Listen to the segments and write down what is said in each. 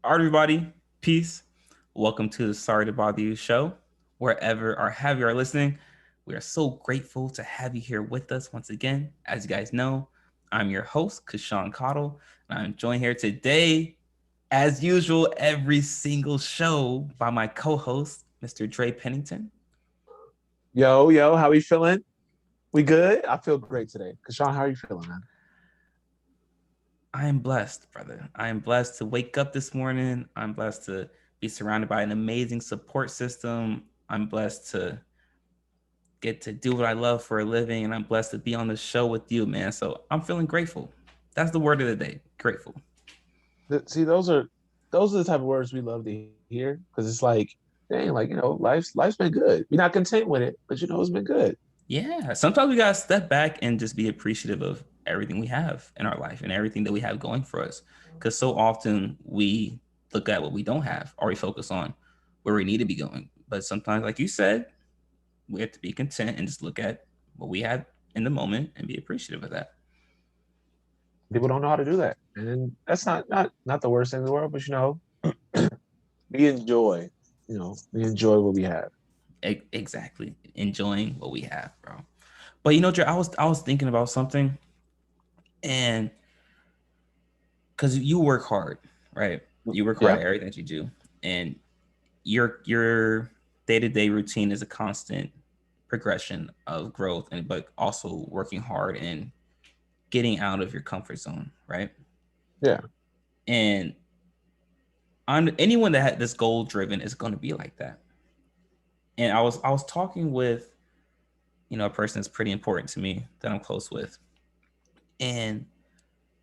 All right, everybody, peace. Welcome to the Sorry to Bother You show. Wherever or have you are listening, we are so grateful to have you here with us once again. As you guys know, I'm your host, Kashawn Cottle, and I'm joined here today, as usual, every single show by my co-host, Mr. Dre Pennington. Yo, how we feeling? We good? I feel great today. Kashawn, how are you feeling, man? I am blessed, brother. I am blessed to wake up this morning. I'm blessed to be surrounded by an amazing support system. I'm blessed to get to do what I love for a living, and I'm blessed to be on the show with you, man. So I'm feeling grateful. That's the word of the day. Grateful. See, those are the type of words we love to hear because it's like, dang, like life's been good. We're not content with it, but it's been good. Yeah. Sometimes we gotta step back and just be appreciative of everything we have in our life and everything that we have going for us. Because so often we look at what we don't have or we focus on where we need to be going. But sometimes, like you said, we have to be content and just look at what we have in the moment and be appreciative of that. People don't know how to do that, and that's not the worst thing in the world. But we enjoy, we enjoy what we have. Exactly. Enjoying what we have, bro. But Dre, I was thinking about something, and because you work hard, right? You work hard Yeah, at everything that you do, and your day to day routine is a constant progression of growth, and but also working hard and getting out of your comfort zone, right? yeah. And anyone that had this goal driven is going to be like that. And I was talking with a person that's pretty important to me that I'm close with, and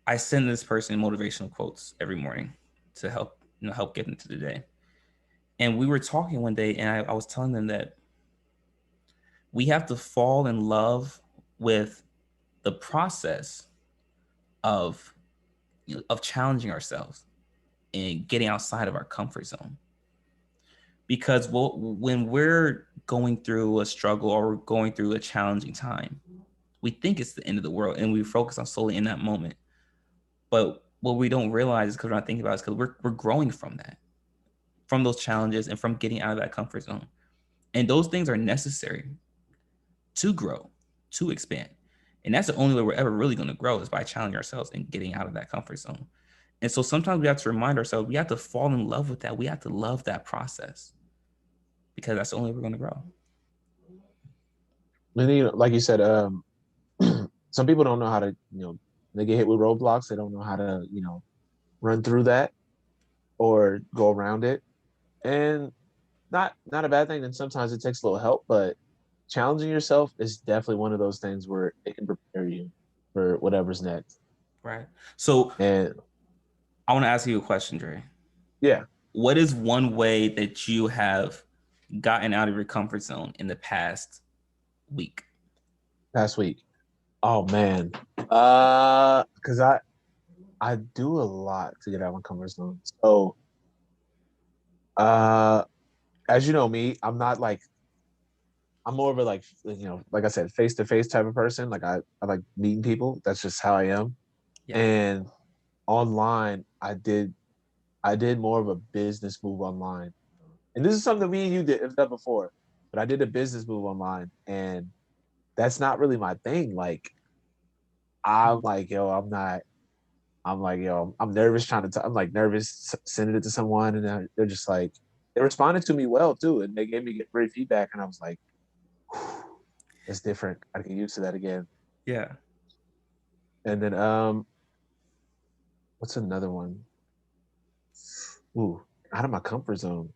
I send this person motivational quotes every morning to help get into the day. And we were talking one day, and I was telling them that we have to fall in love with the process of of challenging ourselves and getting outside of our comfort zone. Because when we're going through a struggle or we're going through a challenging time, we think it's the end of the world, and we focus on solely in that moment. But what we don't realize is because we're not thinking about it, is because we're growing from that, from those challenges, and from getting out of that comfort zone. And those things are necessary to grow, to expand. And that's the only way we're ever really going to grow is by challenging ourselves and getting out of that comfort zone. And so sometimes we have to remind ourselves we have to fall in love with that. We have to love that process because that's the only way we're going to grow. And like you said, some people don't know how to, they get hit with roadblocks. They don't know how to, run through that or go around it. And not a bad thing. And sometimes it takes a little help, but challenging yourself is definitely one of those things where it can prepare you for whatever's next. Right. So And I want to ask you a question, Dre. yeah, What is one way that you have gotten out of your comfort zone in the past week? past week. Oh man. Because I do a lot to get out of my comfort zone. So uh as you know me, I'm more of a like I said, face to face type of person. Like I like meeting people. That's just how I am. Yeah. And online, I did more of a business move online. And this is something me and you have done before, but I did a business move online, and that's not really my thing. Like I'm like, yo, I'm not. I'm like, yo, I'm nervous I'm like nervous sending it to someone, and they're just like, they responded to me well too, and they gave me great feedback, and I was like, that's different. I can get used to that again. Yeah. And then what's another one? Ooh, out of my comfort zone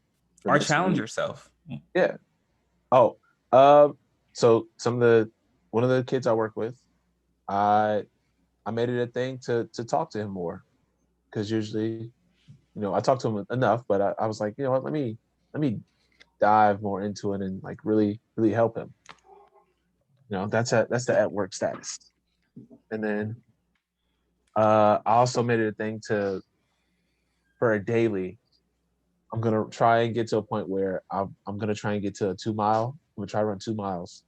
for Or this challenge week. yourself. Yeah. Oh, um, so one of the kids I work with, I I made it a thing to talk to him more because usually, I talk to him enough, but I was like, you know what, let me dive more into it and like really help him. That's the at work status. And then I also made it a thing to for a daily. I'm gonna try and get to a point where I'm gonna try and get to a 2 mile. I'm gonna try to run 2 miles.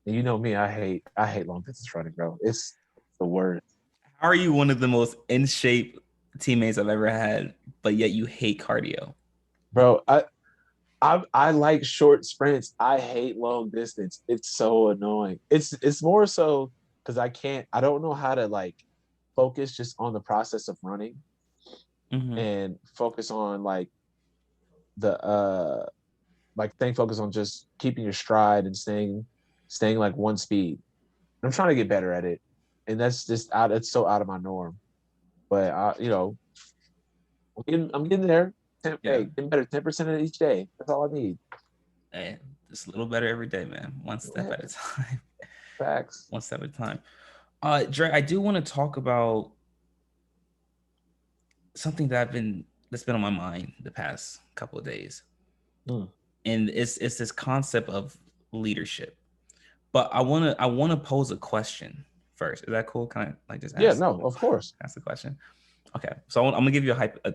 And you know me, I hate long distance running, bro. It's the worst. How are you one of the most in shape teammates I've ever had? but yet you hate cardio. Bro, I like short sprints. I hate long distance. It's so annoying. It's more so because I don't know how to like focus just on the process of running Mm-hmm. and focus on the like staying focused on just keeping your stride and staying like one speed. I'm trying to get better at it. And that's just out it's so out of my norm. But I'm getting there. Yeah. Getting better 10% of each day. That's all I need. Hey, just a little better every day, man. One step Yeah, at a time. facts. One step at a time. Dre, I do want to talk about something that's been on my mind the past couple of days. Mm. And it's this concept of leadership. But I wanna pose a question first. Is that cool? Can I like just Yeah, no, of course. ask the question? Okay. So I'm gonna give you a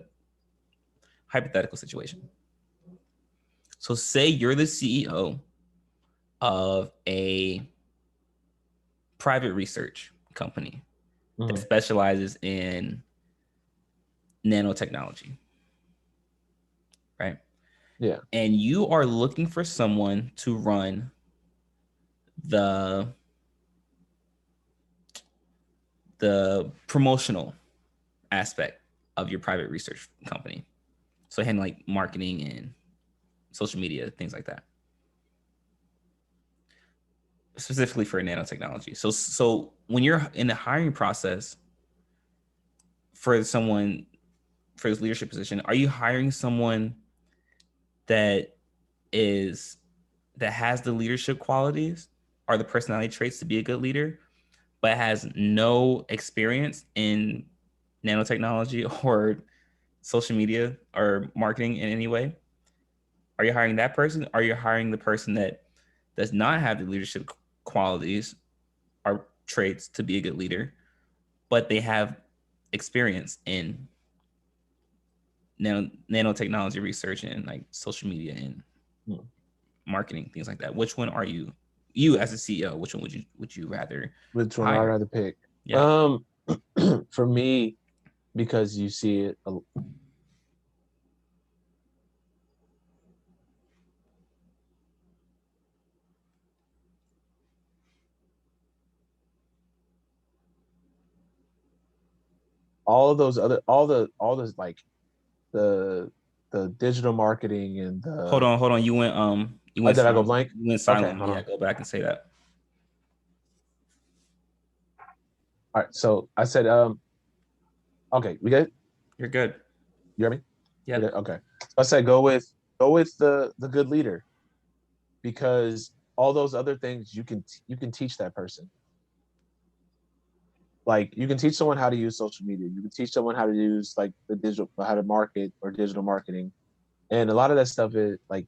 hypothetical situation. So say you're the CEO of a private research company that Mhm. specializes in nanotechnology, right? Yeah. And you are looking for someone to run the the promotional aspect of your private research company. So handle like marketing and social media, things like that. Specifically for nanotechnology. So when you're in the hiring process for someone for this leadership position, are you hiring someone that is that has the leadership qualities or the personality traits to be a good leader, but has no experience in nanotechnology or social media or marketing in any way? Are you hiring that person? Are you hiring the person that does not have the leadership qualities or traits to be a good leader, but they have experience in nanotechnology research and like social media and Mm. marketing, things like that? Which one are you? You as a CEO, which one would you rather Which one I'd hire? rather pick? Yeah. Um, for me, because you see it, all of those other, all those like the the digital marketing and the. Hold on. You Oh, went did I go silent. blank? You went Okay, silent. hold Yeah, on. go back and say that. All right, so I said, okay, we good? You're good. You hear me? We Yep. good? Okay. So I said, go with the good leader because all those other things you can teach that person. Like you can teach someone how to use social media. You can teach someone how to use like the digital, how to market or digital marketing, and a lot of that stuff is like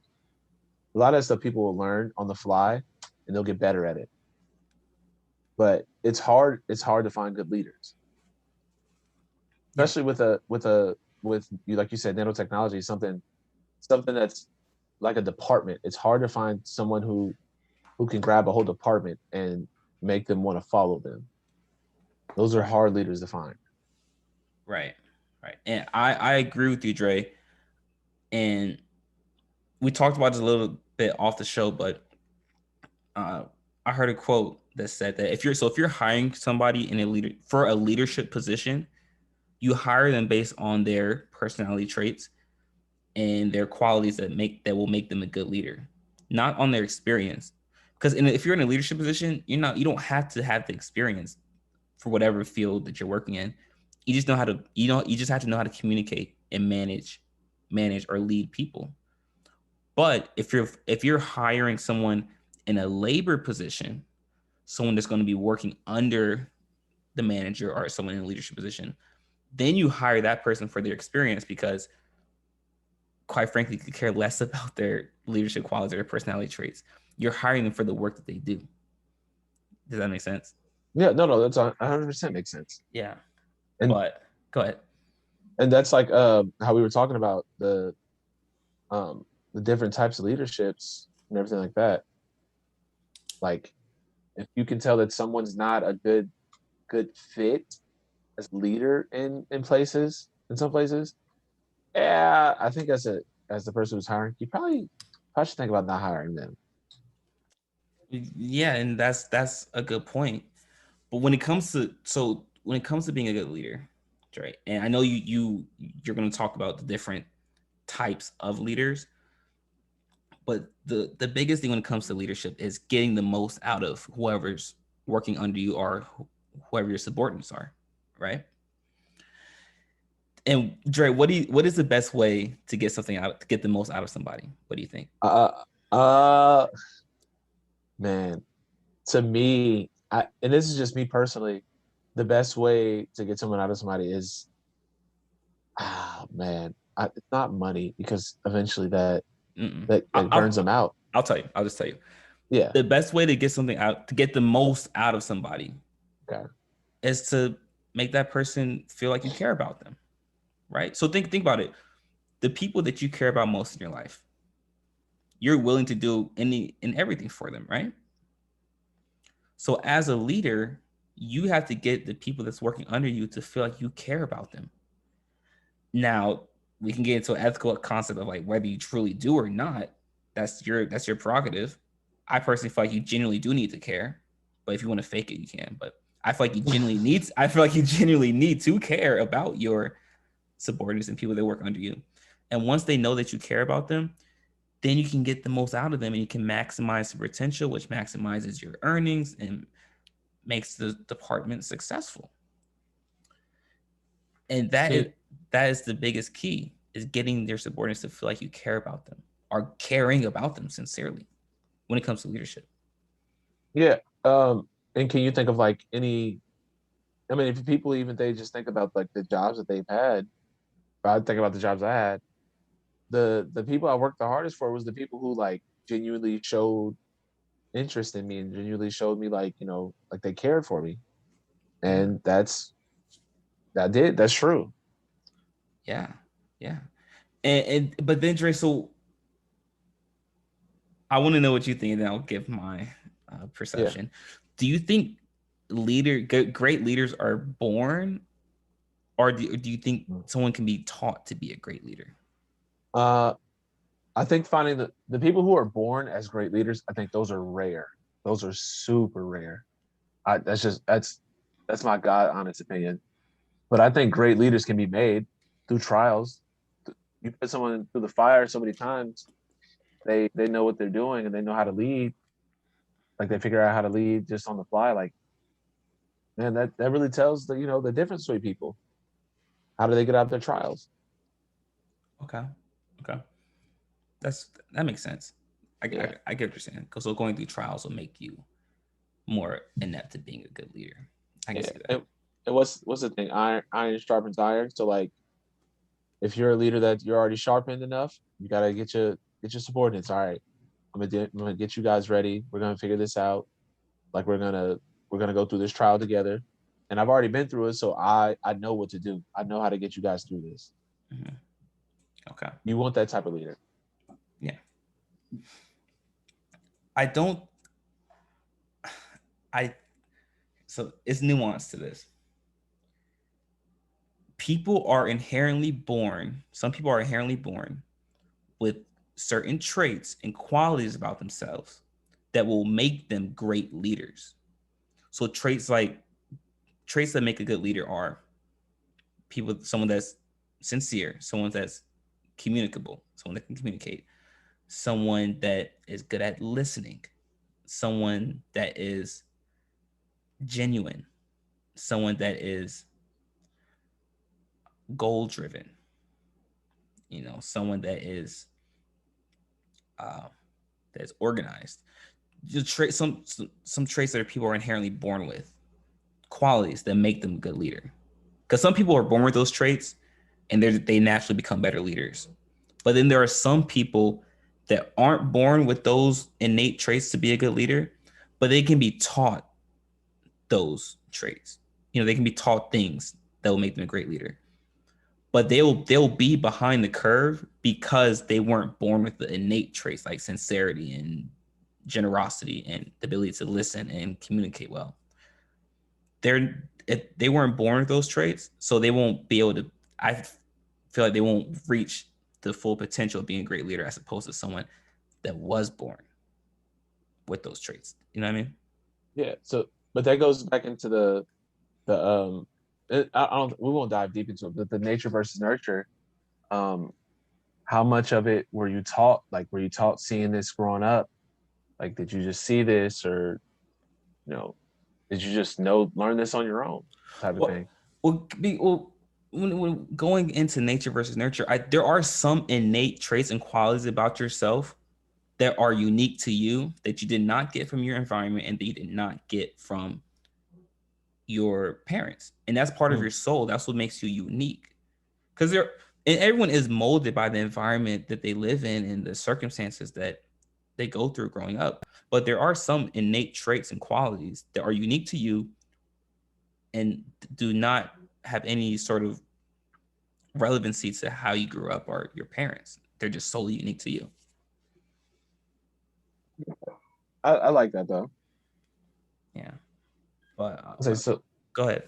a lot of that stuff people will learn on the fly, and they'll get better at it. But it's hard. It's hard to find good leaders, Yeah. especially with you like you said, nanotechnology, something that's like a department. It's hard to find someone who can grab a whole department and make them want to follow them. Those are hard leaders to find. Right. Right. And I agree with you, Dre. And we talked about this a little bit off the show, but uh, I heard a quote that said that if you're hiring somebody in a leader for a leadership position, you hire them based on their personality traits and their qualities that will make them a good leader, not on their experience. Because if you're in a leadership position, you don't have to have the experience for whatever field that you're working in. You just know how to you just have to know how to communicate and manage or lead people. But if you're hiring someone in a labor position, someone that's going to be working under the manager or someone in a leadership position, then you hire that person for their experience because quite frankly you could care less about their leadership qualities or their personality traits. You're hiring them for the work that they do. Does that make sense? Yeah, no, that's 100% makes sense. Yeah. And But go ahead. that's like how we were talking about the different types of leaderships and everything like that. Like if you can tell that someone's not a good fit as leader in some places, Yeah, I think as the person who's hiring, you probably should think about not hiring them. Yeah, and that's a good point. But when it comes to being a good leader, right? And I know you're going to talk about the different types of leaders, but the biggest thing when it comes to leadership is getting the most out of whoever's working under you or whoever your subordinates are, right? And Dre, what is the best way to get something out to get the most out of somebody? What do you think? Uh, uh, man, to me, and this is just me personally, the best way to get someone out of somebody is, man, it's not money because eventually Mm-mm. that burns them out. I'll tell you. I'll just tell you. Yeah. The best way to get something out, to get the most out of somebody, Okay. is to make that person feel like you care about them, right? So think about it. The people that you care about most in your life, you're willing to do any and everything for them, right? So as a leader, you have to get the people that's working under you to feel like you care about them. Now, we can get into an ethical concept of like whether you truly do or not. That's your prerogative. I personally feel like you genuinely do need to care, but if you want to fake it, you can. But I feel like you genuinely need to care about your subordinates and people that work under you. And once they know that you care about them, then you can get the most out of them and you can maximize the potential, which maximizes your earnings and makes the department successful. And Can, that is the biggest key is getting their subordinates to feel like you care about them or caring about them sincerely when it comes to leadership. yeah. And can you think of like any? I mean, if people even they just think about like the jobs that they've had. If I think about the jobs I had, the people I worked the hardest for was the people who like genuinely showed interest in me and genuinely showed me like like they cared for me, Yeah. and that's true. Yeah. Yeah. And but then Dre, so I want to know what you think, and then I'll give my Yeah. perception. Do you think great leaders are born, or do you think someone can be taught to be a great leader? Uh, I think finding the people who are born as great leaders, I think those are rare. Those are super rare. That's my God honest opinion. But I think great leaders can be made through trials. You put someone through the fire so many times, they know what they're doing and they know how to lead. Like they figure out how to lead just on the fly. Like man, that really tells the difference between people. How do they get out their trials? Okay. Okay. That makes sense. Yeah. I get what you're saying. Because so going through trials will make you more inept at being a good leader. I can Yeah. see that. And what's the thing? Iron sharpens iron. So like if you're a leader that you're already sharpened enough, you gotta get your subordinates. All right, I'm gonna get you guys ready. We're gonna figure this out. Like we're gonna go through this trial together. And I've already been through it, so I know what to do. I know how to get you guys through this. Mm-hmm. Okay. You want that type of leader. Yeah. I don't. I so it's nuance to this. People are inherently born. Some people are inherently born with certain traits and qualities about themselves that will make them great leaders. So traits that make a good leader are someone that's sincere, someone that's communicable, someone that can communicate, someone that is good at listening, someone that is genuine, someone that is goal driven, someone uh, that is organized. Just some traits that people are inherently born with, qualities that make them a good leader. Because some people are born with those traits, and they naturally become better leaders. But then there are some people that aren't born with those innate traits to be a good leader, but they can be taught those traits. They can be taught things that will make them a great leader. But they'll be behind the curve because they weren't born with the innate traits like sincerity and generosity and the ability to listen and communicate well. They weren't born with those traits, so they won't be able to. I feel like they won't reach the full potential of being a great leader as opposed to someone that was born with those traits. You know what I mean? Yeah. So, but that goes back into the I don't, we won't dive deep into it, but the nature versus nurture. Um, how much of it were you taught? Like, were you taught seeing this growing up? Like, did you just see this, or you know, did you just learn this on your own, type of Well, thing? well, when going into nature versus nurture, there are some innate traits and qualities about yourself that are unique to you that you did not get from your environment and that you did not get from your parents. And that's part of Hmm. your soul. That's what makes you unique. Because everyone is molded by the environment that they live in and the circumstances that they go through growing up. But there are some innate traits and qualities that are unique to you and do not have any sort of relevancy to how you grew up or your parents. They're just solely unique to you. I like that though. Yeah. But I say so. go ahead.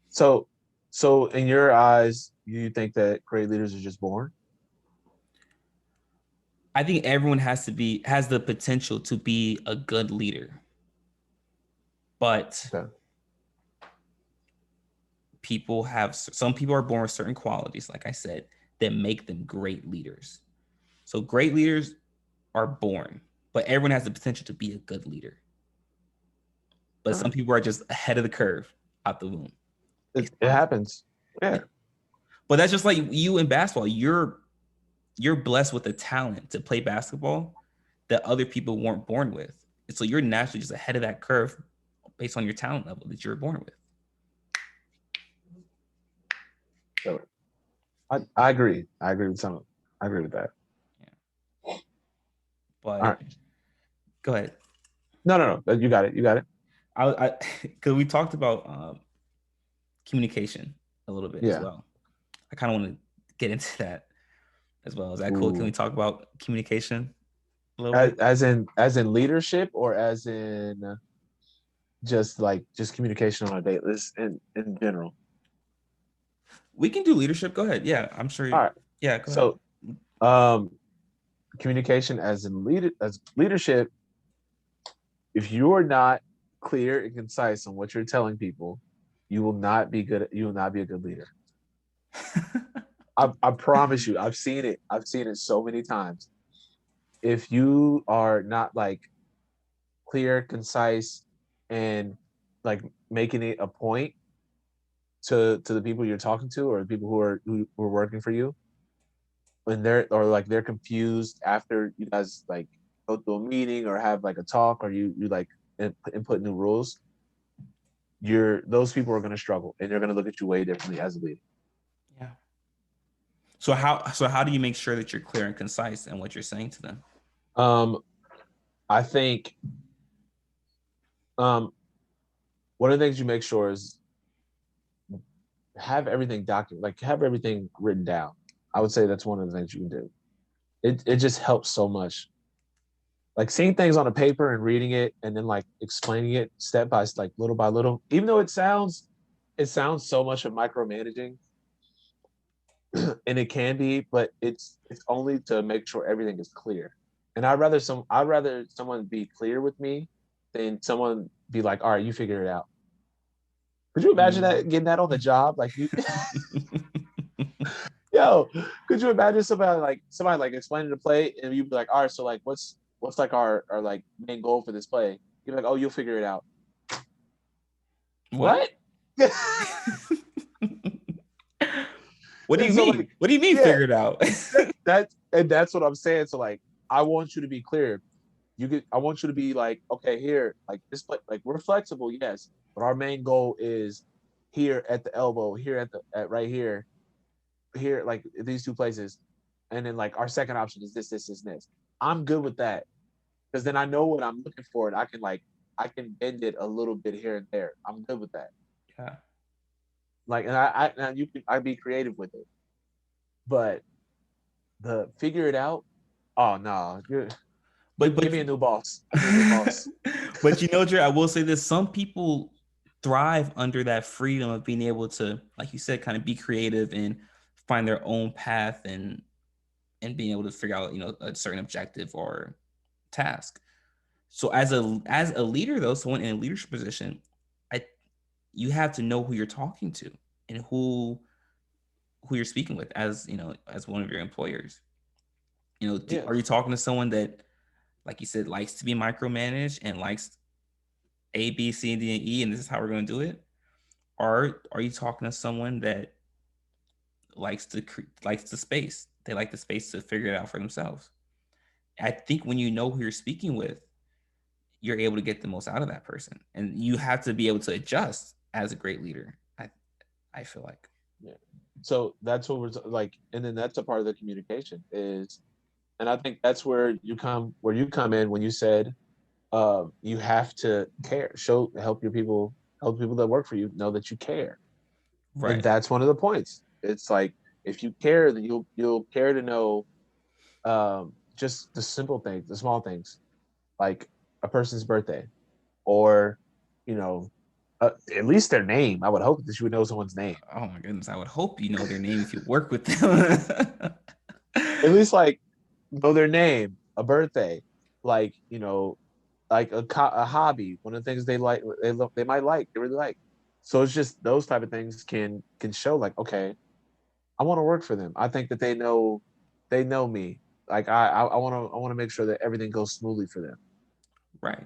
So, so in your eyes, you think that great leaders are just born? I think everyone has the potential to be a good leader, but Okay. some people are born with certain qualities, like I said, that make them great leaders. So great leaders are born, but everyone has the potential to be a good leader. But All some right. people are just ahead of the curve out the womb. It happens. Yeah. Yeah. But that's just like you in basketball. You're blessed with a talent to play basketball that other people weren't born with. And so you're naturally just ahead of that curve based on your talent level that you're born with. So I agree. I agree with some. I agree with that. Yeah. All But right. go ahead. No, no, no. You got it. You got it. I because we talked about communication a little bit as Yeah. well. I kind of want to get into that as well. Is that cool? Can we Ooh. talk about communication a little bit? As in leadership, or as in just like just communication on a date list in general. We can do leadership. Go ahead. Yeah, I'm sure. All right. Yeah, go ahead. So communication as leadership, if you're not clear and concise on what you're telling people, you will not be good. You will not be a good leader. I promise you. I've seen it. I've seen it so many times. If you are not like clear, concise, and like making it a point to the people you're talking to, or the people who are working for you, when they're confused after you guys like go to a meeting or have like a talk, or you like input new rules, those people are going to struggle, and they're going to look at you way differently as a leader. Yeah. So how do you make sure that you're clear and concise in what you're saying to them? um I think um one of the things you make sure is have everything documented, like have everything written down. I would say that's one of the things you can do. It just helps so much, like seeing things on a paper and reading it, and then like explaining it step by like little by little, even though it sounds so much of micromanaging, and it can be, but it's only to make sure everything is clear. And I'd rather someone be clear with me than someone be like, all right, you figure it out. Could you imagine Mm. that, getting that on the job? Like you, yo, could you imagine somebody like explaining the play, and you'd be like, all right, so like what's like our like main goal for this play? You're like, oh, you'll figure it out. What? What? What do And you so mean? like, What do you mean yeah, figured out? that's what I'm saying. So like, I want you to be clear. I want you to be like, okay, here, like this, like we're flexible, yes, but our main goal is here at the elbow, here at right here, like these two places, and then like our second option is this. I'm good with that, because then I know what I'm looking for, and I can bend it a little bit here and there. I'm good with that. Yeah. Like, and I be creative with it, but the figure it out. Oh no, But give but me a new boss. I need a new boss. but you know, Dre, I will say this: some people thrive under that freedom of being able to, like you said, kind of be creative and find their own path and being able to figure out, a certain objective or task. So as a leader though, someone in a leadership position, I you have to know who you're talking to and who you're speaking with as, as one of your employers. Yeah. Are you talking to someone that, like you said, likes to be micromanaged and likes A, B, C, D, and E, and this is how we're going to do it? Or are you talking to someone that likes the space? They like the space to figure it out for themselves. I think when you know who you're speaking with, you're able to get the most out of that person, and you have to be able to adjust as a great leader. I feel like. Yeah. So that's what like, and then that's a part of the communication is, and I think that's where you come in when you said, you have to care, help people that work for you know that you care, and Right. that's one of the points. It's like if you care, then you'll care to know, just the simple things, the small things, like a person's birthday, or you know, at least their name. I would hope that you would know someone's name. Oh my goodness, I would hope you know their name if you work with them. At least like know their name, a birthday, like like a hobby, one of the things they like, they might like, they really like. So it's just those type of things can show like, okay, I want to work for them. I think that they know me. Like I want to make sure that everything goes smoothly for them. Right.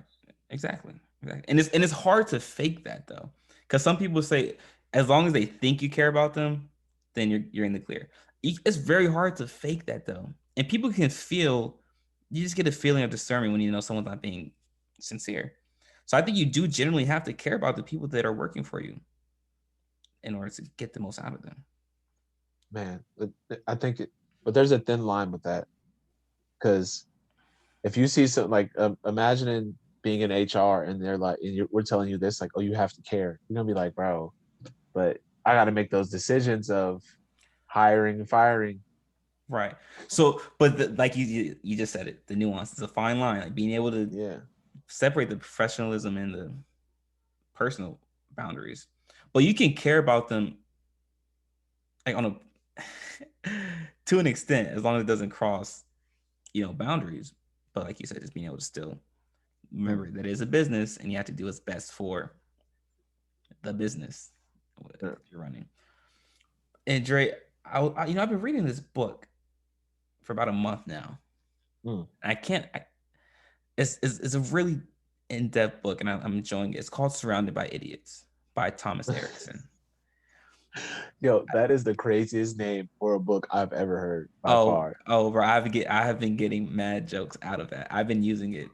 Exactly. Exactly. And it's hard to fake that though, because some people say as long as they think you care about them, then you're in the clear. It's very hard to fake that though, and people can feel. You just get a feeling of discernment when you know someone's not being sincere. So I think you do generally have to care about the people that are working for you in order to get the most out of them. Man, I think it, but there's a thin line with that, because if you see something like, imagining being in HR and they're like, and we're telling you this, like, oh, you have to care. You're gonna be like, bro, but I got to make those decisions of hiring and firing. Right. So, but like you just said it, the nuance is a fine line. Like being able to Yeah, separate the professionalism and the personal boundaries, but you can care about them like on a to an extent as long as it doesn't cross boundaries. But like you said, just being able to still remember that it is a business and you have to do what's best for the business yeah. you're running. And Dre, I've been reading this book for about a month now. Mm. I can't. It's a really in-depth book, and I'm enjoying it. It's called "Surrounded by Idiots" by Thomas Erickson. Yo, that is the craziest name for a book I've ever heard by Oh, far. oh, bro! I have been getting mad jokes out of that. I've been using it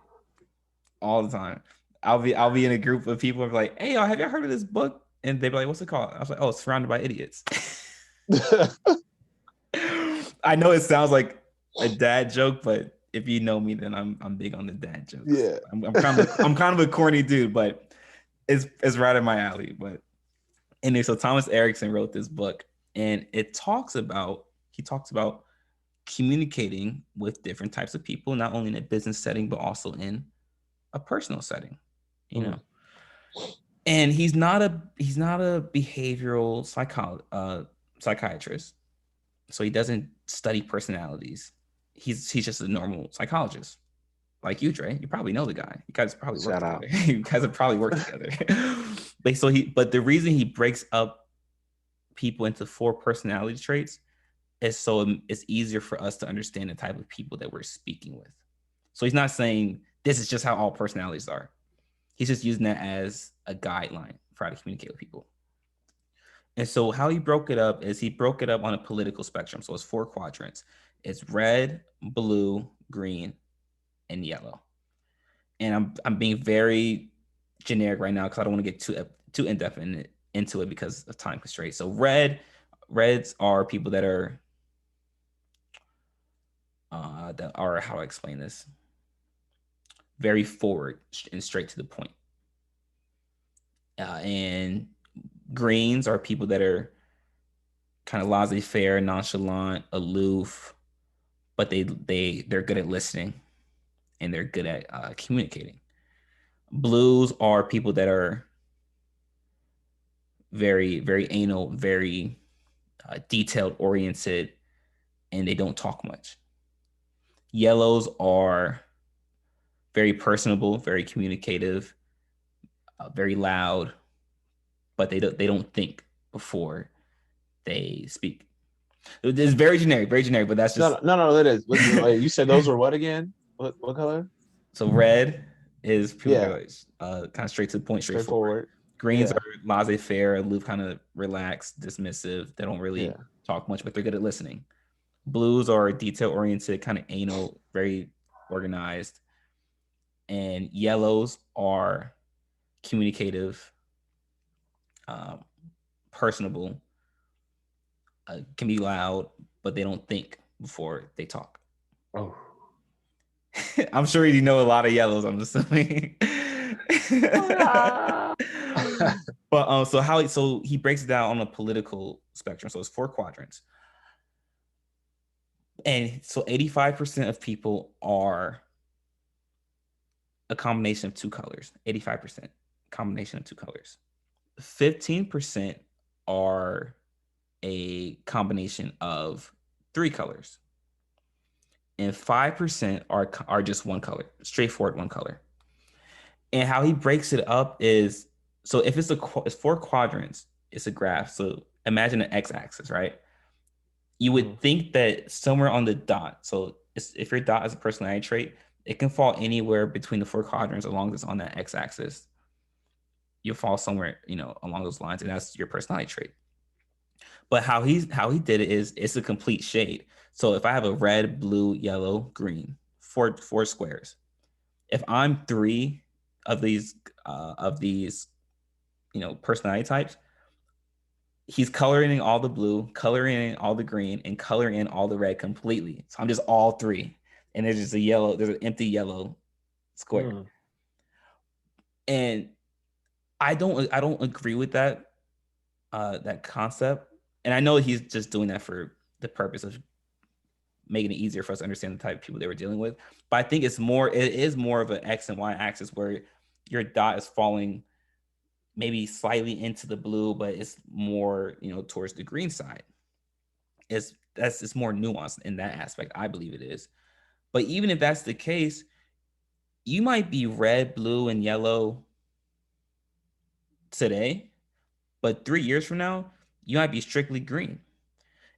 all the time. I'll be in a group of people and be like, "Hey, y'all, have you heard of this book?" And they'd be like, "What's it called?" I was like, "Oh, Surrounded by Idiots." I know it sounds like a dad joke, but if you know me, then I'm big on the dad jokes. Yeah. I'm kind of a corny dude, but it's right in my alley. But anyway, so Thomas Erickson wrote this book, and he talks about communicating with different types of people, not only in a business setting but also in a personal setting. You Mm. know, and he's not a behavioral psychiatrist, so he doesn't study personalities. He's just a normal psychologist like you, Dre. You probably know the guy. You guys probably work Shout together. out. You guys have probably worked together. But the reason he breaks up people into four personality traits is so it's easier for us to understand the type of people that we're speaking with. So he's not saying this is just how all personalities are. He's just using that as a guideline for how to communicate with people. And so how he broke it up is he broke it up on a political spectrum. So it's four quadrants. It's red, blue, green, and yellow. And I'm being very generic right now because I don't want to get too in depth into it because of time constraints. So reds are people that are how do I explain this? Very forward and straight to the point. And greens are people that are kind of laissez-faire, nonchalant, aloof, but they're good at listening and they're good at communicating. Blues are people that are very very anal, very detailed oriented, and they don't talk much. Yellows are very personable, very communicative, very loud, but they don't think before they speak. It's very generic, but that's just No. It is. Wait, you said those were what again? What color? so. Red is people Yeah, go kind of straight to the point, straightforward. straightforward. Greens Yeah, are laissez-faire, aloof, kind of relaxed, dismissive. They don't really yeah. talk much, but they're good at listening. Blues are detail oriented, kind of anal, very organized, and yellows are communicative, um, personable, can be loud, but they don't think before they talk. Oh. I'm sure you know a lot of yellows. I'm assuming. But so he breaks it down on a political spectrum. So it's 4 quadrants, and so 85% of people are a combination of 2 colors. 85% combination of 2 colors. 15% are a combination of 3 colors, and 5% are just one color, straightforward one color. And how he breaks it up is, so if it's 4 quadrants, it's a graph. So imagine an x-axis, right? You would think that somewhere on the dot. So if your dot is a personality trait, it can fall anywhere between the 4 quadrants as long as it's on that x-axis. You'll fall somewhere, along those lines, and that's your personality trait. But how he did it is it's a complete shade. So if I have a red, blue, yellow, green, four squares. If I'm three of these personality types, he's coloring in all the blue, coloring in all the green, and coloring in all the red completely. So I'm just all three, and there's just there's an empty yellow square. And I don't agree with that concept. And I know he's just doing that for the purpose of making it easier for us to understand the type of people they were dealing with. But I think it is more of an X and Y axis where your dot is falling maybe slightly into the blue, but it's more, towards the green side. It's more nuanced in that aspect. I believe it is. But even if that's the case, you might be red, blue, and yellow today, but 3 years from now, you might be strictly green.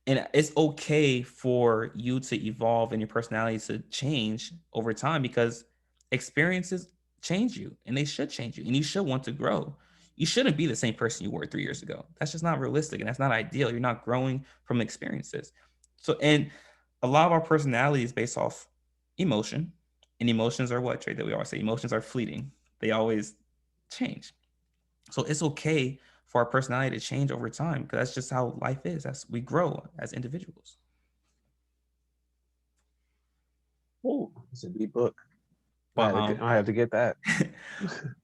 And it's okay for you to evolve and your personality to change over time, because experiences change you, and they should change you, and you should want to grow. You shouldn't be the same person you were 3 years ago. That's just not realistic, and that's not ideal. You're not growing from experiences. So, and a lot of our personality is based off emotion, and emotions are what, Trey, that we always say emotions are fleeting. They always change. So it's okay for our personality to change over time, because that's just how life is. That's we grow as individuals. Oh, it's a deep book. But I have to get that.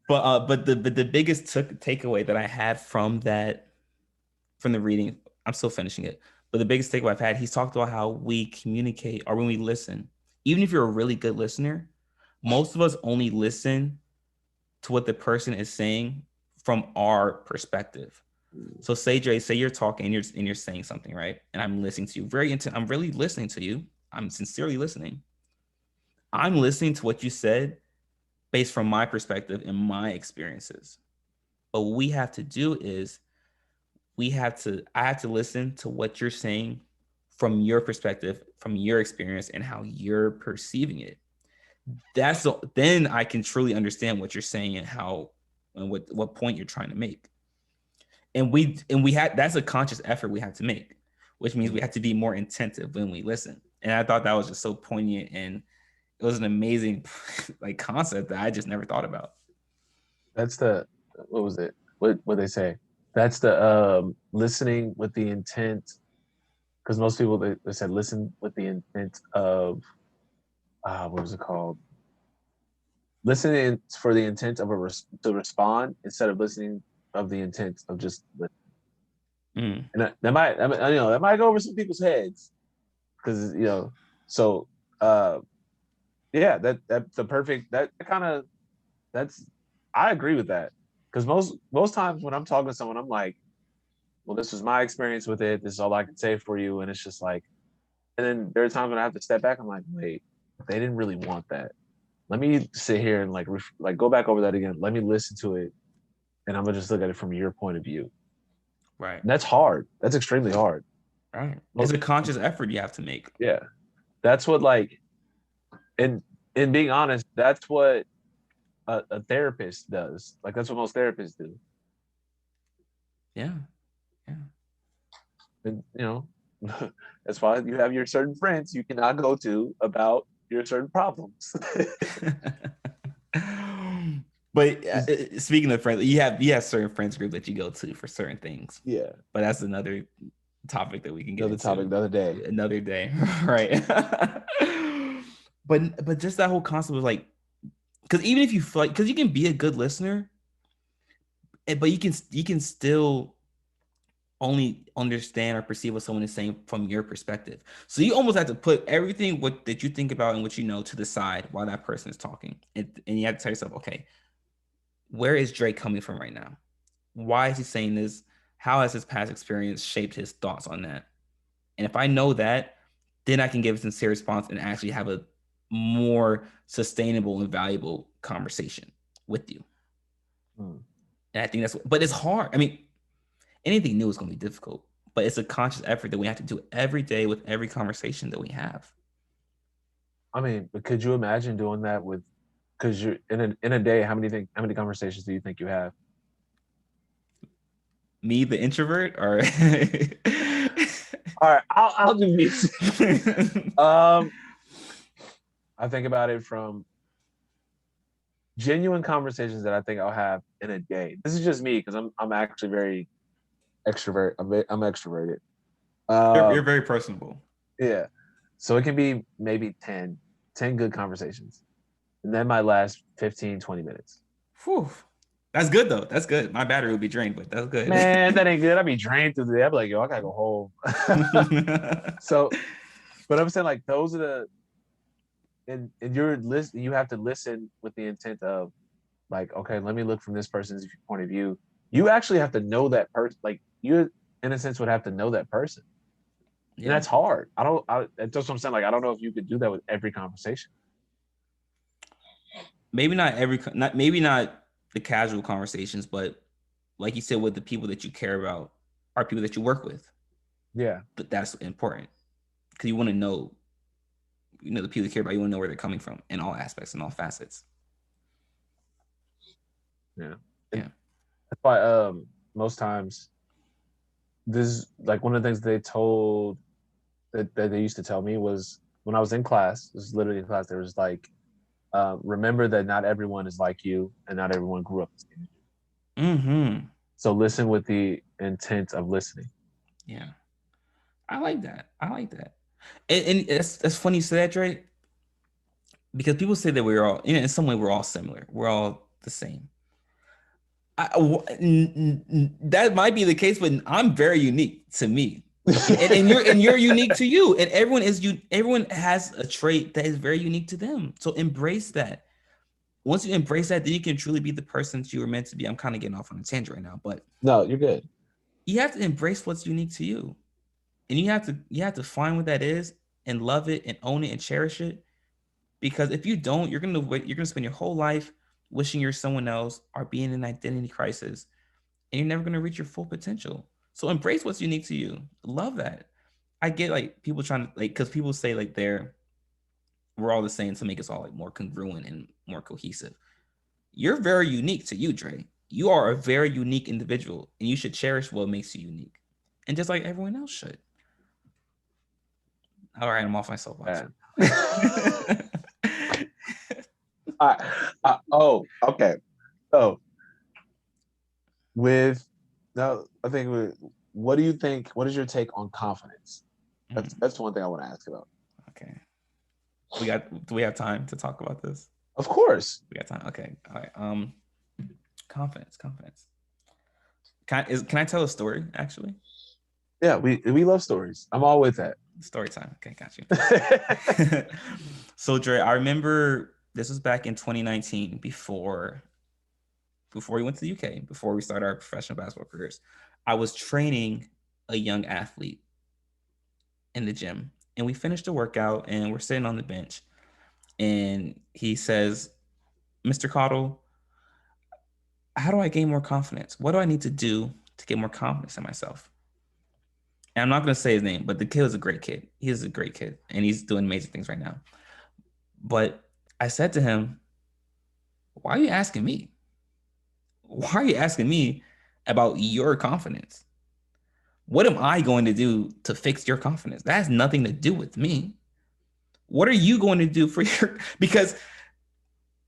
but the biggest takeaway that I had from the reading, I'm still finishing it. But the biggest takeaway I've had, he's talked about how we communicate, or when we listen. Even if you're a really good listener, most of us only listen to what the person is saying from our perspective. So say Dre, say you're talking and you're saying something, right? And I'm listening to you I'm really listening to you. I'm sincerely listening. I'm listening to what you said based from my perspective and my experiences. But what we have to do is I have to listen to what you're saying from your perspective, from your experience, and how you're perceiving it. Then I can truly understand what you're saying and how and what point you're trying to make. And we had that's a conscious effort we have to make, which means we have to be more attentive when we listen. And I thought that was just so poignant, and it was an amazing like concept that I just never thought about. That's the what was it? What they say? That's the listening with the intent, because most people they said listen with the intent of what was it called? Listening for the intent of to respond instead of listening of the intent of just listen. Mm. And that might go over some people's heads, because so uh yeah, that's the perfect that kind of that's I agree with that, because most times when I'm talking to someone, I'm like, well, this was my experience with it. This is all I can say for you. And it's just like, and then there are times when I have to step back. I'm like, wait, they didn't really want that. Let me sit here and like go back over that again. Let me listen to it, and I'm gonna just look at it from your point of view. Right. And that's hard. That's extremely hard. Right. It's Well, a conscious effort you have to make. yeah, that's what like, and in being honest, that's what a therapist does. Like that's what most therapists do. Yeah. Yeah. And that's why you have your certain friends you cannot go to about your certain problems. But speaking of friends, you have certain friends group that you go to for certain things. Yeah. But that's another topic that we can get Another into topic, another day. another day, right? but just that whole concept of like, because even if you feel like, because you can be a good listener, but you can still only understand or perceive what someone is saying from your perspective. So you almost have to put everything that you think about and what you know to the side while that person is talking, and you have to tell yourself, okay, where is Drake coming from right now? Why is he saying this? How has his past experience shaped his thoughts on that? And if I know that, then I can give a sincere response and actually have a more sustainable and valuable conversation with you. And I think but it's hard. I mean, anything new is going to be difficult, but it's a conscious effort that we have to do every day with every conversation that we have. I mean, but could you imagine doing that with? Because you're in a day, how many conversations do you think you have? Me, the introvert, or All right, I'll do me. I think about it from genuine conversations that I think I'll have in a day. This is just me because I'm actually very extrovert. I'm extroverted. you're very personable. Yeah. So it can be maybe 10 good conversations. And then my last 15, 20 minutes. Whew. That's good though. That's good. My battery will be drained, but that's good. Man, that ain't good. I'd be drained through the day. I'd be like, yo, I gotta go home. So, but I'm saying like those are the and you're list you have to listen with the intent of like, okay, let me look from this person's point of view. You actually have to know that person. Like you, in a sense, would have to know that person. And Yeah. that's hard. That's what I'm saying. Like, I don't know if you could do that with every conversation. Maybe not the casual conversations, but like you said, with the people that you care about are people that you work with. Yeah. But that's important because you want to know, the people you care about, you want to know where they're coming from in all aspects and all facets. Yeah. Yeah. That's why most times this is like one of the things that they used to tell me was when I was in class, this is literally in class, there was like, remember that not everyone is like you and not everyone grew up the same. Mm-hmm. So listen with the intent of listening. Yeah. I like that. And it's funny you say that, Dre, because people say that we're all, in some way, we're all similar. We're all the same. That might be the case, but I'm very unique to me, and you're unique to you, and everyone has a trait that is very unique to them. So embrace that. Once you embrace that, then you can truly be the person that you were meant to be. I'm kind of getting off on a tangent right now, but No, you're good. you have to embrace what's unique to you, and you have to find what that is and love it and own it and cherish it. Because if you don't, you're gonna spend your whole life wishing you're someone else or being in an identity crisis, and you're never going to reach your full potential. So embrace what's unique to you. Love that. I get like people trying to like, because people say like we're all the same to make us all like more congruent and more cohesive. You're very unique to you, Dre. You are a very unique individual, and you should cherish what makes you unique, and just like everyone else should. All right, I'm off my soapbox. Oh, okay. So with now, I think what do you think? What is your take on confidence? That's one thing I want to ask about. Okay. Do we have time to talk about this? Of course. We got time. Okay. All right. Confidence. Can I tell a story actually? Yeah, we love stories. I'm all with that. Story time. Okay, got you. So Dre, I remember this was back in 2019 before we went to the UK, before we started our professional basketball careers. I was training a young athlete in the gym, and we finished the workout and we're sitting on the bench, and he says, "Mr. Cottle, how do I gain more confidence? What do I need to do to get more confidence in myself?" And I'm not going to say his name, but the kid was a great kid. He is a great kid, and he's doing amazing things right now. But I said to him, "Why are you asking me? Why are you asking me about your confidence? What am I going to do to fix your confidence? That has nothing to do with me. What are you going to do for your?" Because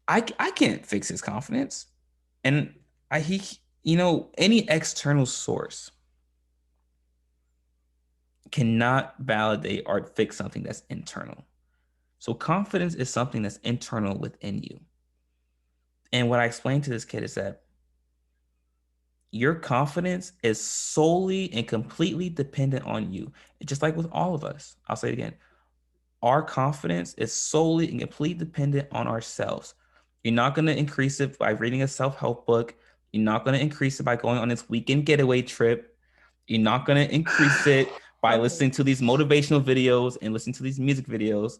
I can't fix his confidence, and he any external source cannot validate or fix something that's internal. So confidence is something that's internal within you. And what I explained to this kid is that your confidence is solely and completely dependent on you. Just like with all of us. I'll say it again. Our confidence is solely and completely dependent on ourselves. You're not going to increase it by reading a self-help book. You're not going to increase it by going on this weekend getaway trip. You're not going to increase it by listening to these motivational videos and listening to these music videos.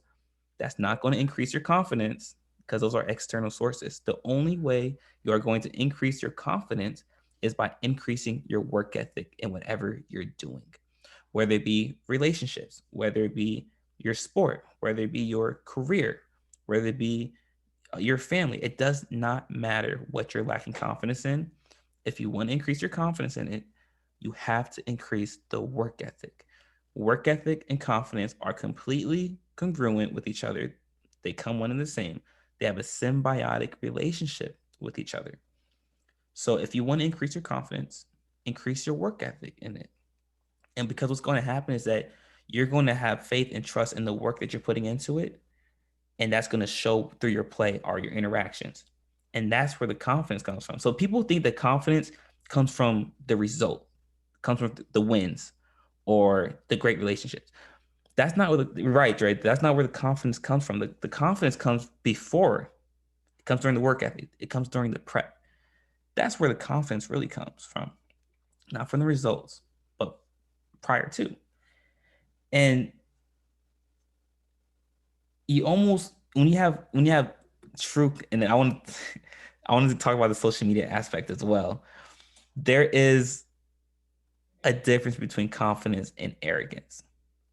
That's not going to increase your confidence because those are external sources. The only way you are going to increase your confidence is by increasing your work ethic in whatever you're doing, whether it be relationships, whether it be your sport, whether it be your career, whether it be your family. It does not matter what you're lacking confidence in. If you want to increase your confidence in it, you have to increase the work ethic. Work ethic and confidence are completely congruent with each other. They come one and the same. They have a symbiotic relationship with each other. So if you want to increase your confidence, increase your work ethic in it. And because what's going to happen is that you're going to have faith and trust in the work that you're putting into it. And that's going to show through your play or your interactions. And that's where the confidence comes from. So people think that confidence comes from the result, comes from the wins or the great relationships. That's not what right, Dre. That's not where the confidence comes from. The confidence comes before, it comes during the work ethic, it comes during the prep. That's where the confidence really comes from, not from the results, but prior to. And you almost when you have true, and I want I wanted to talk about the social media aspect as well. There is a difference between confidence and arrogance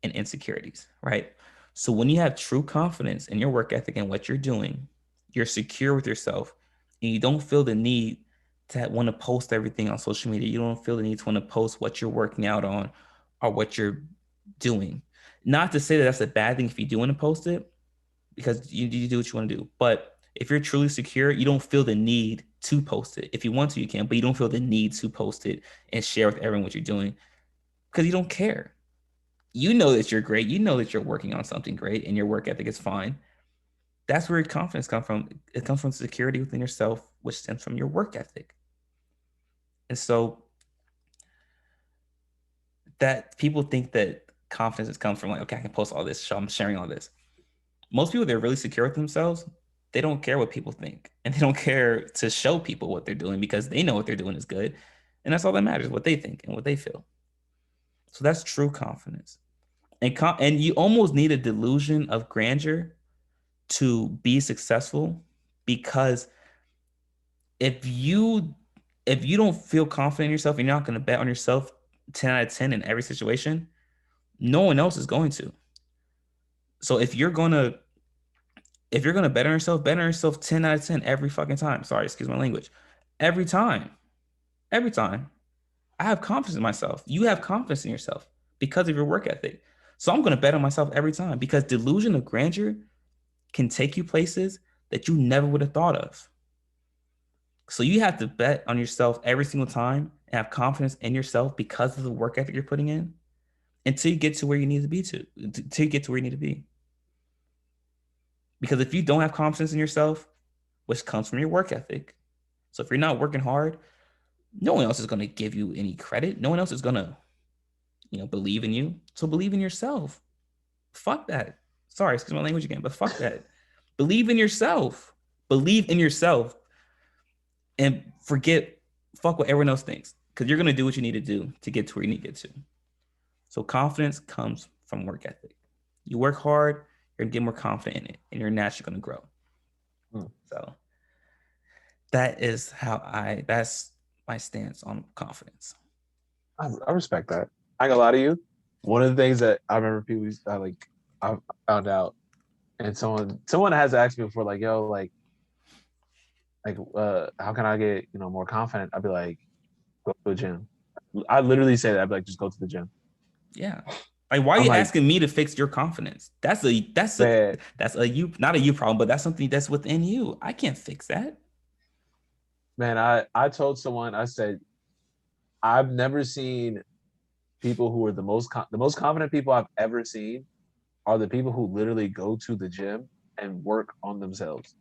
and insecurities, right? So when you have true confidence in your work ethic and what you're doing, you're secure with yourself, and you don't feel the need to want to post everything on social media. You don't feel the need to want to post what you're working out on or what you're doing. Not to say that that's a bad thing if you do want to post it, because you do what you want to do. But if you're truly secure, you don't feel the need to post it. If you want to, you can, but you don't feel the need to post it and share with everyone what you're doing because you don't care. You know that you're great. You know that you're working on something great and your work ethic is fine. That's where your confidence comes from. It comes from security within yourself, which stems from your work ethic. And so that people think that confidence comes from like, okay, I can post all this, so I'm sharing all this. Most people, they're really secure with themselves. They don't care what people think, and they don't care to show people what they're doing because they know what they're doing is good, and that's all that matters, what they think and what they feel. So that's true confidence. And you almost need a delusion of grandeur to be successful, because if you if you don't feel confident in yourself, you're not going to bet on yourself 10 out of 10 in every situation. No one else is going to. So if you're gonna bet on yourself 10 out of 10 every fucking time. Sorry, excuse my language. Every time. Every time. I have confidence in myself. You have confidence in yourself because of your work ethic. So I'm gonna bet on myself every time, because delusion of grandeur can take you places that you never would have thought of. So you have to bet on yourself every single time and have confidence in yourself because of the work ethic you're putting in until you get to where you need to be until you get to where you need to be. Because if you don't have confidence in yourself, which comes from your work ethic, so if you're not working hard, no one else is going to give you any credit. No one else is going to, believe in you. So believe in yourself. Fuck that. Sorry, excuse my language again, but fuck that. Believe in yourself. Believe in yourself and fuck what everyone else thinks. because you're gonna do what you need to do to get to where you need to get to. So confidence comes from work ethic. You work hard, you're gonna get more confident in it, and you're naturally gonna grow. So that's my stance on confidence. I respect that. I ain't gonna lie to you. One of the things that I remember people used to, like I found out, and someone has asked me before, like, yo, how can I get more confident? I'd be like, go to the gym. I literally say that. I'd be like, just go to the gym. Yeah. Like, why are I'm you like, asking me to fix your confidence? man, That's a you, not a you problem, but that's something that's within you. I can't fix that. man, I told someone, I said, I've never seen people who are the most confident people I've ever seen are the people who literally go to the gym and work on themselves.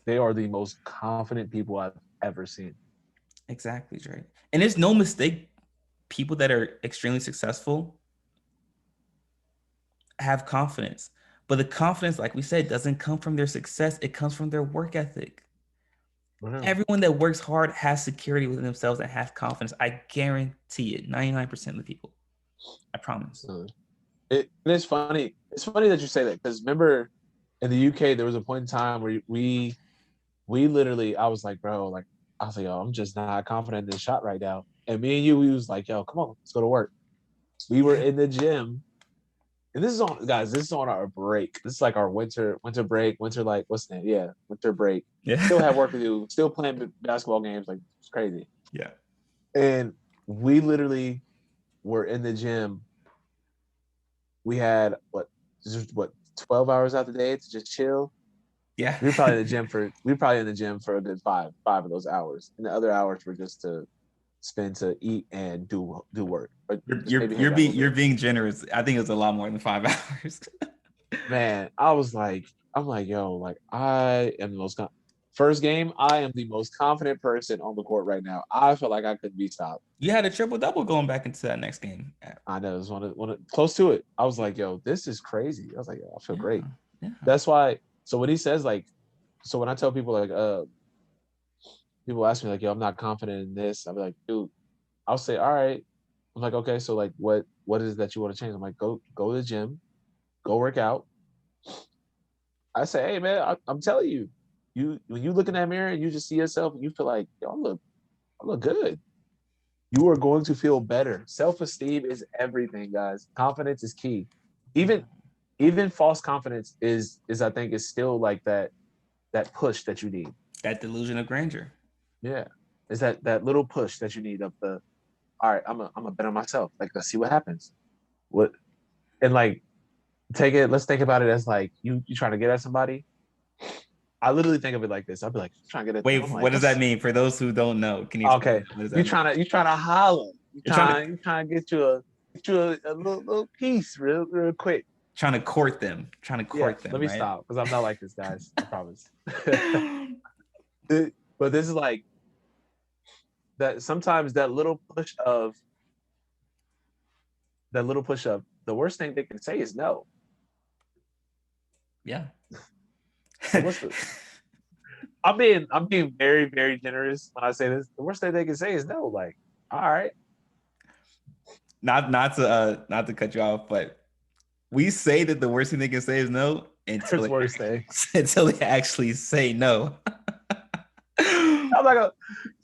They are the most confident people I've ever seen. Exactly, Dre. And it's no mistake. People that are extremely successful have confidence, but the confidence, like we said, doesn't come from their success. It comes from their work ethic. Everyone that works hard has security within themselves and has confidence. I guarantee it. 99% of the people. I promise. It's funny. It's funny that you say that because remember in the UK there was a point in time where we literally I was like, bro, like I was like, yo, I'm just not confident in this shot right now. And me and you, we was like, yo, come on, let's go to work. We were in the gym, and this is on guys. This is on our break. This is like our winter break. Winter like what's that? Yeah, winter break. Yeah. Still have work to do. Still playing basketball games. Like it's crazy. Yeah. And we literally were in the gym. We had just 12 hours out the day to just chill. Yeah. We were probably in the gym for a good five of those hours, and the other hours were just to spend to eat and do work. Or just maybe hang out a little You're bit. being generous. I think it was a lot more than 5 hours. Man, I'm like, yo, like I am the first game. I am the most confident person on the court right now. I feel like I couldn't be stopped. You had a triple double going back into that next game. I know it was one of close to it. I was like, yo, this is crazy. I was like, yo, I feel great. Yeah. That's why. So when he says like, so when I tell people like, people ask me like, yo, I'm not confident in this. I'll be like, dude, I'll say, all right. I'm like, okay, so like, what is it that you want to change? I'm like, go to the gym, go work out. I say, hey man, I'm telling you, when you look in that mirror and you just see yourself, and you feel like, yo, I look good. You are going to feel better. Self-esteem is everything, guys. Confidence is key. Even false confidence is I think is still like that push that you need. That delusion of grandeur. Yeah, is that little push that you need of the. All right, I'm a bet on myself. Like let's see what happens. What and like take it. Let's think about it as like you trying to get at somebody. I literally think of it like this. I'll be like trying to get at Wait, them. I'm like, what does that mean for those who don't know? Can you okay, explain what does that you mean? trying to holler. You're You trying to get you a little piece real quick. trying to court them. Trying to Yeah, court them, let me right? stop because I'm not like this, guys. I promise. But this is like that. Sometimes that little push of the worst thing they can say is no. Yeah. So what's the? I'm being very very generous when I say this. The worst thing they can say is no. Like, all right, not to cut you off, but we say that the worst thing they can say is no until there's worse things. until they actually say no. I'm like,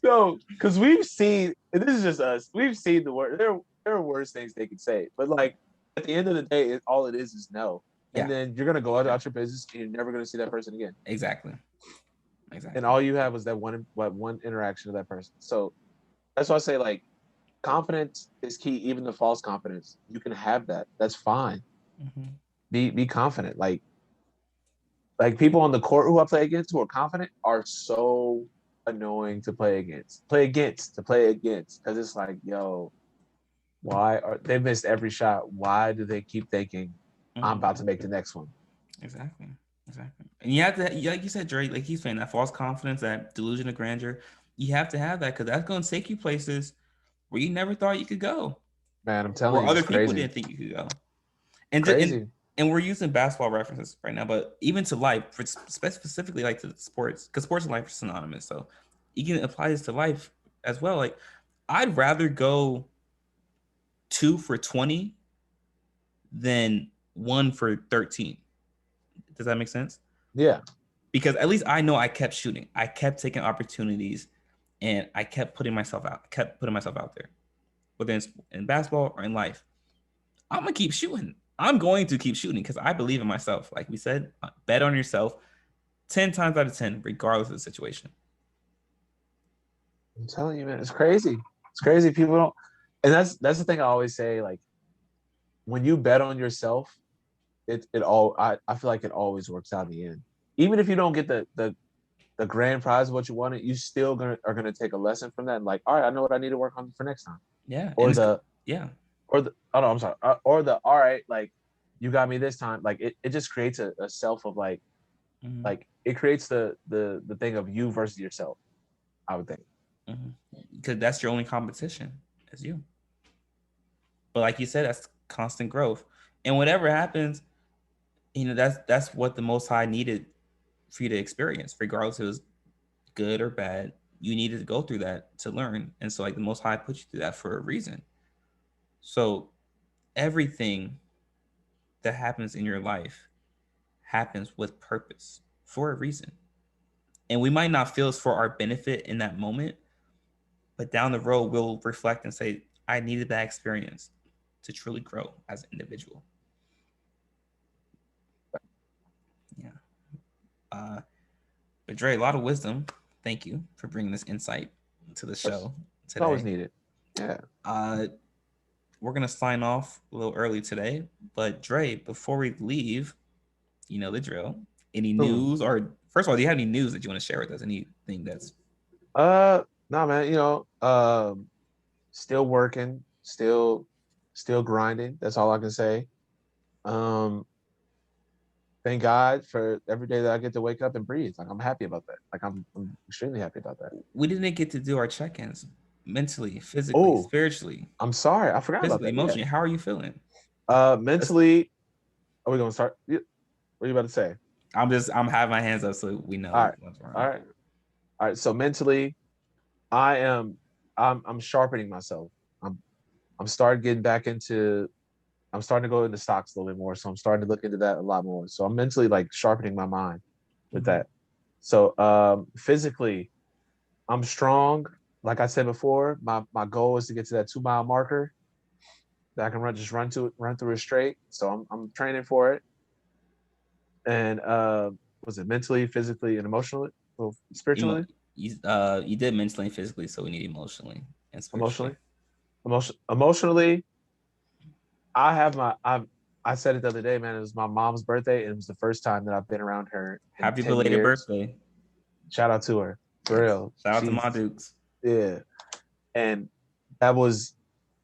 no, because we've seen, and this is just us. We've seen the word. There are worse things they can say, but like at the end of the day, all it is no. And Yeah. then you're gonna go out your business, and you're never gonna see that person again. Exactly. And all you have was that one interaction with that person. So that's why I say like confidence is key. Even the false confidence, you can have that. That's fine. Mm-hmm. Be confident. Like people on the court who I play against who are confident are so annoying to play against. Because it's like, yo, why are they missed every shot? Why do they keep thinking I'm about to make the next one? Exactly. And you have to, like you said, Dre, like he's saying, that false confidence, that delusion of grandeur. You have to have that because that's going to take you places where you never thought you could go, Man, I'm telling where you, other it's people crazy. didn't think you could go. And Crazy. and we're using basketball references right now, but even to life, specifically like to sports, because sports and life are synonymous. So you can apply this to life as well. Like I'd rather go 2 for 20 than 1 for 13. Does that make sense? Yeah. Because at least I know I kept shooting. I kept taking opportunities, and I kept putting myself out. Kept putting myself out there, whether it's in basketball or in life. I'm gonna keep shooting. I'm going to keep shooting because I believe in myself. Like we said, bet on yourself 10 times out of 10, regardless of the situation. I'm telling you, man, it's crazy. It's crazy. People don't, and that's the thing I always say. Like when you bet on yourself, I feel like it always works out in the end. Even if you don't get the grand prize of what you wanted, you still are gonna take a lesson from that and like, all right, I know what I need to work on for next time. Yeah, and Or the yeah, or the oh no, I'm sorry. Or the all right, like you got me this time. Like it just creates a self of mm-hmm. like it creates the thing of you versus yourself, I would think. Because that's your only competition, is you. But like you said, that's constant growth, and whatever happens, that's what the Most High needed for you to experience, regardless if it was good or bad. You needed to go through that to learn, and so like the Most High put you through that for a reason. So everything that happens in your life happens with purpose for a reason, and we might not feel it's for our benefit in that moment, but down the road we'll reflect and say, I needed that experience to truly grow as an individual. Yeah. uh but Dre, a lot of wisdom. Thank you for bringing this insight to the It's show always today. needed. Yeah. uh we're gonna sign off a little early today, but Dre, before we leave, you know the drill. Any Hmm. news, or first of all, do you have any news that you want to share with us? Anything that's No, man. Still working, still grinding. That's all I can say. Um, thank God for every day that I get to wake up and breathe. Like I'm happy about that. Like I'm extremely happy about that. we didn't get to do our check-ins mentally, physically, Oh, spiritually, I'm sorry, I forgot about physically, that. Yeah. emotionally. How are you feeling? That's, Mentally, are we gonna start? What are you about to say? I'm having my hands up so we All know right, what's all wrong. right, all right. So mentally, I am, I'm sharpening myself. I'm, I'm starting getting back into. I'm starting to go into stocks a little bit more. So I'm starting to look into that a lot more. So I'm mentally like sharpening my mind with Mm-hmm. that. So physically, I'm strong. Like I said before, my goal is to get to that 2 mile marker that I can run through it straight. So I'm training for it. And was it mentally, physically, and emotionally, well, Emo- spiritually, you did mentally and physically, so we need emotionally and spiritually. emotionally, emotionally. I said it the other day, man. It was my mom's birthday, and it was the first time that I've been around her in Happy 10 belated years. birthday. Shout out to her, for Yes. real. Shout out to my She's Dukes. yeah, and that was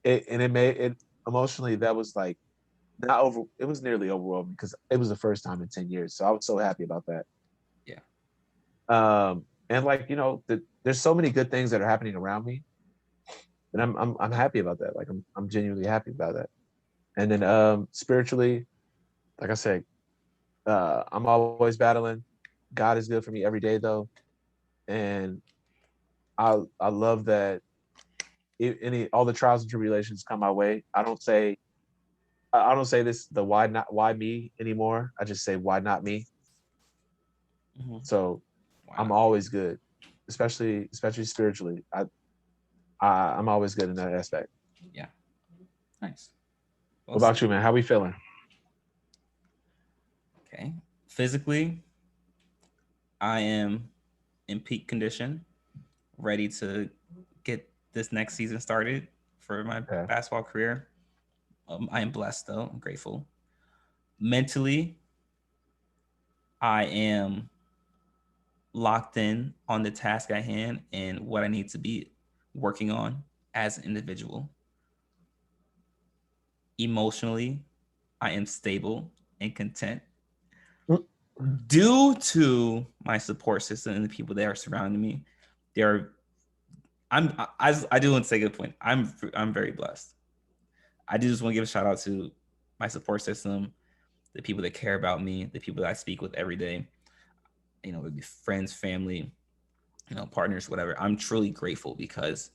it, and it made it emotionally. That was like not over. It was nearly overwhelming because it was the first time in 10 years. So I was so happy about that. Yeah. And like there's so many good things that are happening around me, and I'm happy about that. Like I'm genuinely happy about that. And then spiritually, like I said, I'm always battling. God is good for me every day though, and I love that any all the trials and tribulations come my way. I don't say this the why me anymore. I just say why not me. Mm-hmm. So Why I'm not? always good, especially spiritually. I'm always good in that aspect. Yeah. Nice. What Well about said. you, man? How we feeling? Okay. Physically, I am in peak condition, ready to get this next season started for my Okay. basketball career. I am blessed though. I'm grateful. Mentally, I am locked in on the task at hand and what I need to be working on as an individual. Emotionally, I am stable and content due to my support system and the people that are surrounding me. They're I do want to say a good point. I'm very blessed. I do just want to give a shout out to my support system, the people that care about me, the people that I speak with every day. Maybe friends, family, partners, whatever. I'm truly grateful because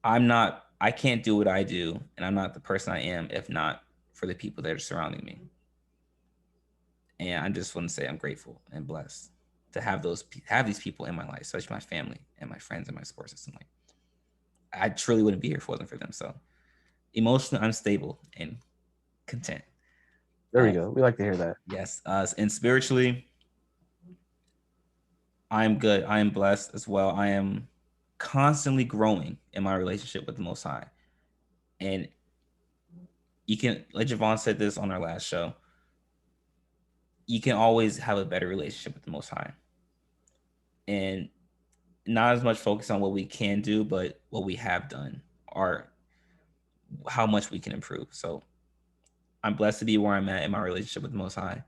I can't do what I do, and I'm not the person I am if not for the people that are surrounding me. And I just want to say I'm grateful and blessed to have these people in my life, especially my family and my friends and my support system. Like, I truly wouldn't be here if it wasn't for them. So emotionally unstable and content. There we go. We like to hear that. Yes. And spiritually, I'm good. I am blessed as well. I am constantly growing in my relationship with the Most High. And you can, like Javon said this on our last show, you can always have a better relationship with the Most High. And not as much focus on what we can do, but what we have done or how much we can improve. So I'm blessed to be where I'm at in my relationship with the Most High,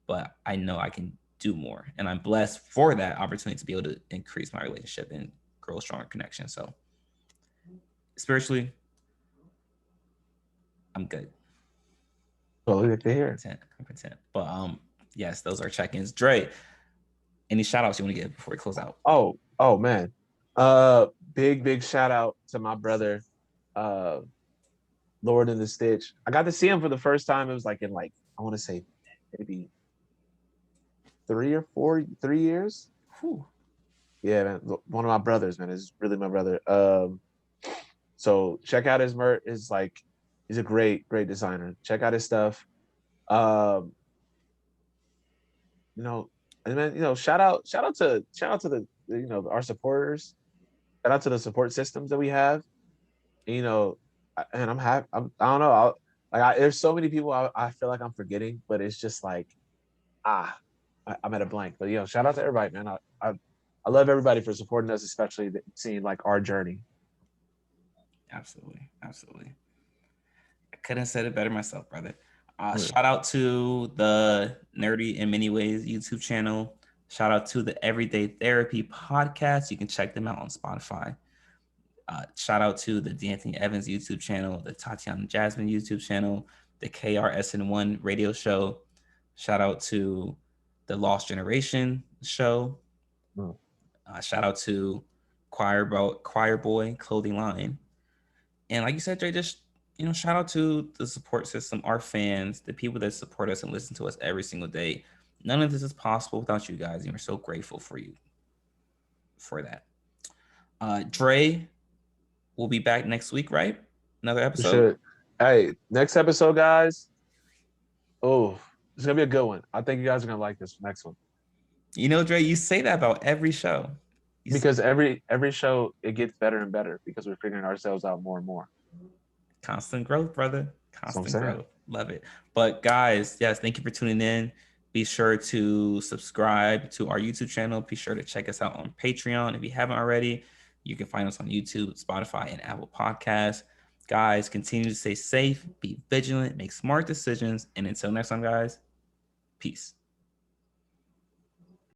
but I know I can do more. And I'm blessed for that opportunity to be able to increase my relationship and grow a stronger connection. So spiritually, I'm good. Totally like to hear. I'm content. But yes, those are check-ins. Dre, any shout outs you want to give before we close out? Oh man. Big shout out to my brother, Lord in the Stitch. I got to see him for the first time. It was like in like, I want to say maybe 3 years. Whew. Yeah, man. One of my brothers, man. Is really my brother. So check out his merch. Is like, he's a great designer. Check out his stuff. Um, you know, and then shout out to the our supporters. Shout out to the support systems that we have. And I'm happy. I don't know. There's so many people I feel like I'm forgetting, but it's just like I'm at a blank. But shout out to everybody, man. I love everybody for supporting us, especially seeing like our journey. Absolutely. I couldn't have said it better myself, brother. Yeah. Shout out to the Nerdy in Many Ways YouTube channel. Shout out to the Everyday Therapy podcast. You can check them out on Spotify. Shout out to the D'Anthony Evans YouTube channel, the Tatiana Jasmine YouTube channel, the KRSN1 radio show. Shout out to the Lost Generation show. Shout out to Choir Boy Clothing Line. And like you said, Dre, just shout out to the support system, our fans, the people that support us and listen to us every single day. None of this is possible without you guys, and we're so grateful for you for that. Dre will be back next week, right? Another episode. Hey, next episode, guys. Oh, it's gonna be a good one. I think you guys are gonna like this next one. Dre, you say that about every show. Because every show it gets better and better because we're figuring ourselves out more and more. Constant growth, brother. Constant growth. Love it. But guys, yes, thank you for tuning in. Be sure to subscribe to our YouTube channel. Be sure to check us out on Patreon. If you haven't already, you can find us on YouTube, Spotify, and Apple Podcasts. Guys, continue to stay safe, be vigilant, make smart decisions. And until next time, guys, peace.